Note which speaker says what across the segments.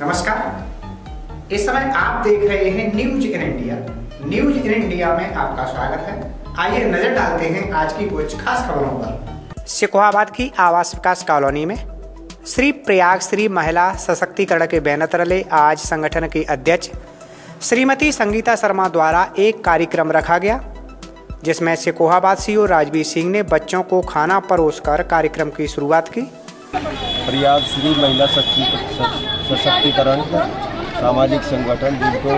Speaker 1: नमस्कार। इस समय आप देख रहे हैं news in India. News in India में आपका स्वागत है। आइए नजर डालते हैं आज की कुछ खास खबरों पर। सिकोहाबाद की आवास विकास कॉलोनी में श्री प्रयाग श्री महिला सशक्तिकरण के बैनर तले आज संगठन की अध्यक्ष श्रीमती संगीता शर्मा द्वारा एक कार्यक्रम रखा गया, जिसमें सिकोहाबाद सीओ राजवीर सिंह ने बच्चों को खाना परोसकर कार्यक्रम की शुरुआत की।
Speaker 2: प्रयाग श्री महिला सशक्तिकरण सामाजिक संगठन जिनको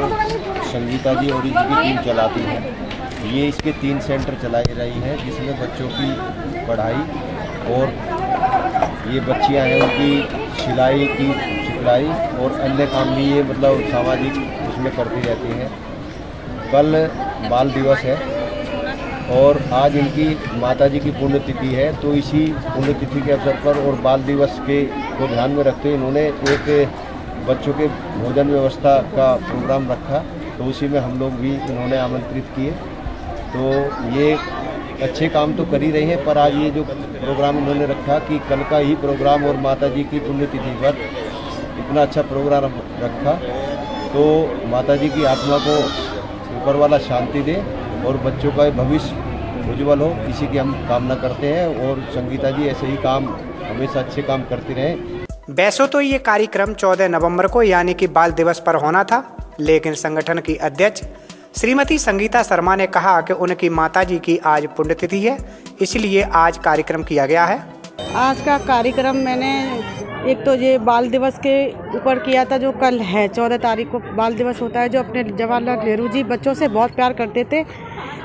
Speaker 2: संगीता जी और इनकी टीम चलाती है, ये इसके 3 सेंटर चलाई रही है, जिसमें बच्चों की पढ़ाई और ये बच्चियां हैं उनकी सिलाई और अन्य काम भी ये मतलब सामाजिक उसमें करती रहती हैं। कल बाल दिवस है और आज इनकी माताजी की पुण्यतिथि है, तो इसी पुण्यतिथि के अवसर पर और बाल दिवस के को ध्यान में रखते इन्होंने एक बच्चों के भोजन व्यवस्था का प्रोग्राम रखा, तो उसी में हम लोग भी इन्होंने आमंत्रित किए। तो ये अच्छे काम तो कर ही रहे हैं, पर आज ये जो प्रोग्राम इन्होंने रखा कि कल का ही प्रोग्राम और माताजी की पुण्यतिथि पर इतना अच्छा प्रोग्राम रखा, तो माताजी की आत्मा को ऊपर वाला शांति दे और बच्चों का भविष्य उज्जवल हो, इसी की हम कामना करते हैं। और संगीता जी ऐसे ही काम हमेशा अच्छे काम करती रहें।
Speaker 1: वैसे तो ये कार्यक्रम 14 नवंबर को यानी कि बाल दिवस पर होना था, लेकिन संगठन की अध्यक्ष श्रीमती संगीता शर्मा ने कहा कि उनकी माताजी की आज पुण्यतिथि है, इसलिए आज कार्यक्रम किया गया है।
Speaker 3: आज का कार्यक्रम मैंने एक तो ये बाल दिवस के ऊपर किया था, जो कल है 14 तारीख को बाल दिवस होता है, जो अपने जवाहरलाल नेहरू जी बच्चों से बहुत प्यार करते थे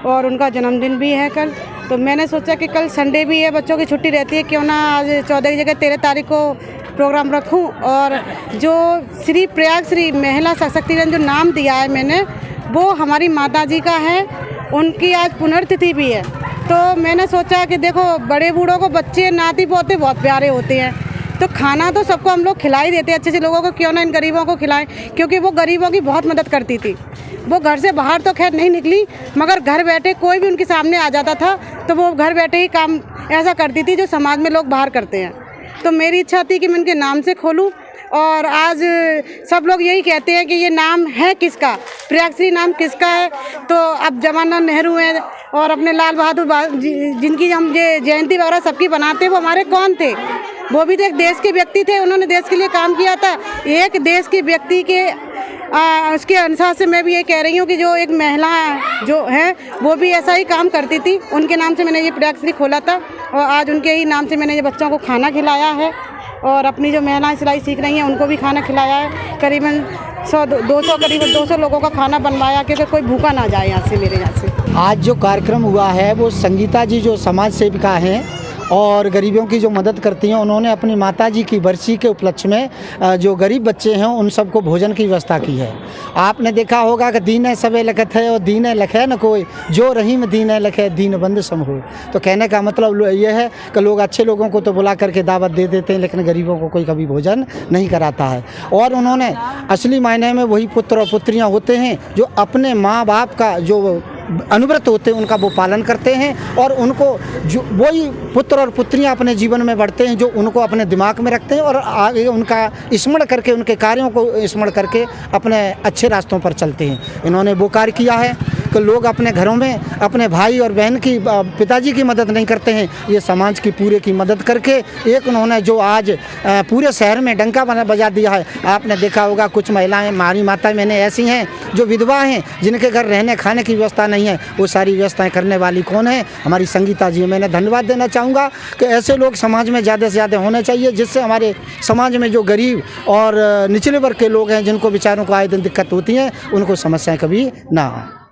Speaker 3: और उनका जन्मदिन भी है कल। तो मैंने सोचा कि कल संडे भी है, बच्चों की छुट्टी रहती है, क्यों ना आज 14 की जगह 13 तारीख को प्रोग्राम रखूं। और जो श्री प्रयाग श्री महिला सशक्तिकरण जो नाम दिया है मैंने, वो हमारी माता जी का है, उनकी आज पुण्यतिथि भी है। तो मैंने सोचा कि देखो बड़े बूढ़ों को बच्चे नाती पोते बहुत प्यारे होते हैं, तो खाना तो सबको हम लोग खिला ही देते हैं अच्छे से लोगों को, क्यों ना इन गरीबों को खिलाएं, क्योंकि वो गरीबों की बहुत मदद करती थी। वो घर से बाहर तो खैर नहीं निकली, मगर घर बैठे कोई भी उनके सामने आ जाता था तो वो घर बैठे ही काम ऐसा करती थी जो समाज में लोग बाहर करते हैं। तो मेरी इच्छा थी कि मैं उनके नाम से खोलूं, और आज सब लोग यही कहते हैं कि ये नाम है किसका, प्रयागश्री नाम किसका है। तो अब जवाहरलाल नेहरू हैं और अपने लाल बहादुर जिनकी हम ये जयंती वगैरह सबकी बनाते हैं, वो हमारे कौन थे? वो भी तो एक देश के व्यक्ति थे, उन्होंने देश के लिए काम किया था। एक देश के व्यक्ति के उसके अनुसार से मैं भी ये कह रही हूँ कि जो एक महिला जो है वो भी ऐसा ही काम करती थी, उनके नाम से मैंने ये प्रयागश्री खोला था और आज उनके ही नाम से मैंने ये बच्चों को खाना खिलाया है और अपनी जो महिलाएं सिलाई सीख रही हैं उनको भी खाना खिलाया है। करीबन 200 लोगों का खाना बनवाया, क्योंकि कोई भूखा ना जाए यहाँ से, मेरे यहाँ से।
Speaker 4: आज जो कार्यक्रम हुआ है वो संगीता जी जो समाज सेविका हैं और गरीबों की जो मदद करती हैं, उन्होंने अपनी माताजी की बरसी के उपलक्ष्य में जो गरीब बच्चे हैं उन सबको भोजन की व्यवस्था की है। आपने देखा होगा कि दीन सबे लखत है और दीन लखे न कोई, जो रहीम दीन लखे दीन बंद सम हो। तो कहने का मतलब ये है कि लोग अच्छे लोगों को तो बुला करके दावत दे देते हैं, लेकिन गरीबों को कोई कभी भोजन नहीं कराता है। और उन्होंने असली मायने में वही पुत्र और पुत्रियाँ होते हैं जो अपने माँ बाप का जो अनुव्रत होते हैं उनका वो पालन करते हैं, और उनको जो वही पुत्र और पुत्रियां अपने जीवन में बढ़ते हैं जो उनको अपने दिमाग में रखते हैं और आगे उनका स्मरण करके, उनके कार्यों को स्मरण करके अपने अच्छे रास्तों पर चलते हैं। इन्होंने वो कार्य किया है कि लोग अपने घरों में अपने भाई और बहन की, पिताजी की मदद नहीं करते हैं, ये समाज की पूरे की मदद करके एक उन्होंने जो आज पूरे शहर में डंका बजा दिया है। आपने देखा होगा कुछ महिलाएं, हमारी माता मैंने ऐसी हैं जो विधवा हैं, जिनके घर रहने खाने की व्यवस्था नहीं है, वो सारी व्यवस्थाएं करने वाली कौन है? हमारी संगीता जी। मैंने धन्यवाद देना चाहूँगा कि ऐसे लोग समाज में ज़्यादा से ज़्यादा होने चाहिए, जिससे हमारे समाज में जो गरीब और निचले वर्ग के लोग हैं, जिनको बेचारों को आए दिन दिक्कत होती है, उनको समस्याएँ कभी ना आए।